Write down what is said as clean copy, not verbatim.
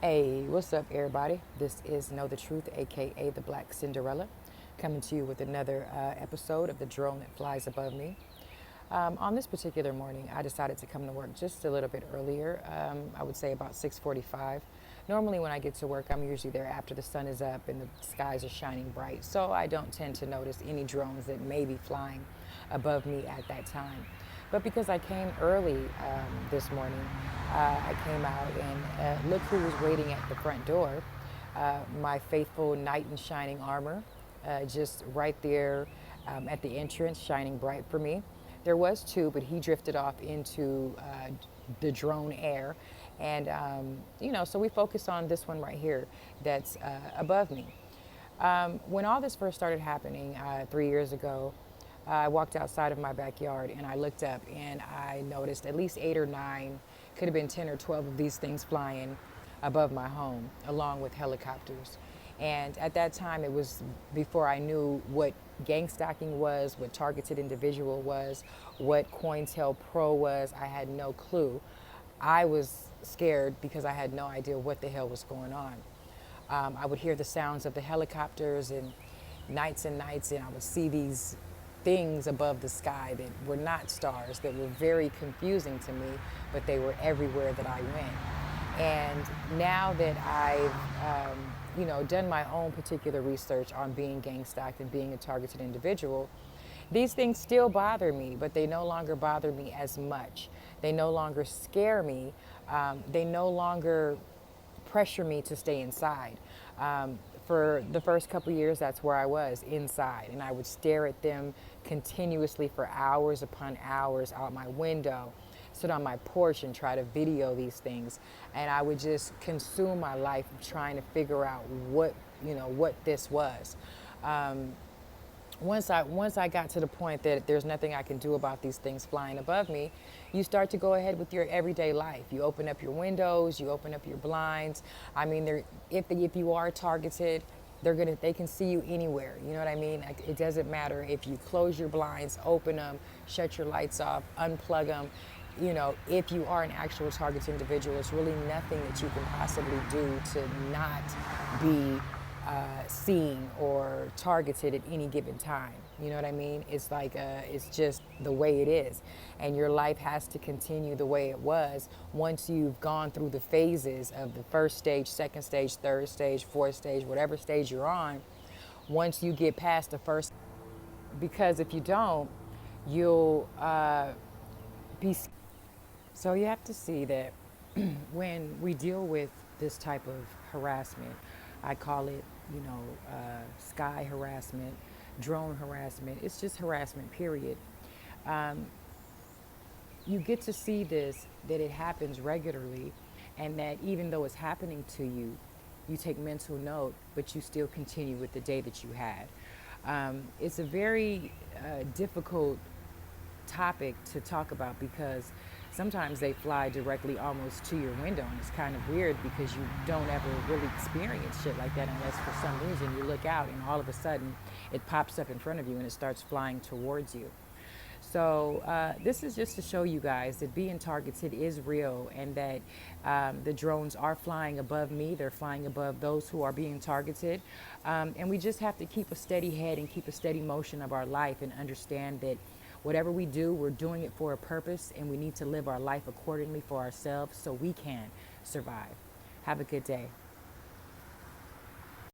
Hey, what's up, everybody? This is Know the Truth, aka the Black Cinderella, coming to you with another episode of The Drone That Flies Above Me. On this particular morning, I decided to come to work just a little bit earlier. I would say about 6:45. Normally, when I get to work, I'm usually there after the sun is up and the skies are shining bright, so I don't tend to notice any drones that may be flying above me at that time. But because I came early this morning, I came out and look who was waiting at the front door. My faithful knight in shining armor, just right there at the entrance, shining bright for me. There was two, but he drifted off into the drone air. And, so we focus on this one right here that's above me. When all this first started happening 3 years ago, I walked outside of my backyard and I looked up and I noticed at least 8 or 9, could have been 10 or 12 of these things flying above my home, along with helicopters. And at that time, it was before I knew what gang stalking was, what targeted individual was, what COINTELPRO was. I had no clue. I was scared because I had no idea what the hell was going on. I would hear the sounds of the helicopters and nights, and I would see these things above the sky that were not stars, that were very confusing to me, but they were everywhere that I went. And now that I've, done my own particular research on being gang stalked and being a targeted individual, these things still bother me, but they no longer bother me as much. They no longer scare me. They no longer pressure me to stay inside. For the first couple years, that's where I was, inside, and I would stare at them continuously for hours upon hours out my window, sit on my porch and try to video these things, and I would just consume my life trying to figure out what this was. Once I got to the point that there's nothing I can do about these things flying above me, you start to go ahead with your everyday life. You open up your windows, you open up your blinds. I mean, if you are targeted, they can see you anywhere. You know what I mean? Like, it doesn't matter if you close your blinds, open them, shut your lights off, unplug them. If you are an actual targeted individual, it's really nothing that you can possibly do to not be seen or targeted at any given time. You know what I mean? It's like it's just the way it is, and your life has to continue the way it was once you've gone through the phases of the first stage, second stage, third stage, fourth stage, whatever stage you're on. Once you get past the first, because if you don't, you'll be. So you have to see that when we deal with this type of harassment, I call it, sky harassment, drone harassment. It's just harassment, period. You get to see this, that it happens regularly, and that even though it's happening to you, you take mental note, but you still continue with the day that you had. It's a very difficult topic to talk about because sometimes they fly directly almost to your window, and it's kind of weird because you don't ever really experience shit like that unless for some reason you look out and all of a sudden it pops up in front of you and it starts flying towards you. So this is just to show you guys that being targeted is real, and that the drones are flying above me. They're flying above those who are being targeted. And we just have to keep a steady head and keep a steady motion of our life and understand that whatever we do, we're doing it for a purpose, and we need to live our life accordingly for ourselves so we can survive. Have a good day.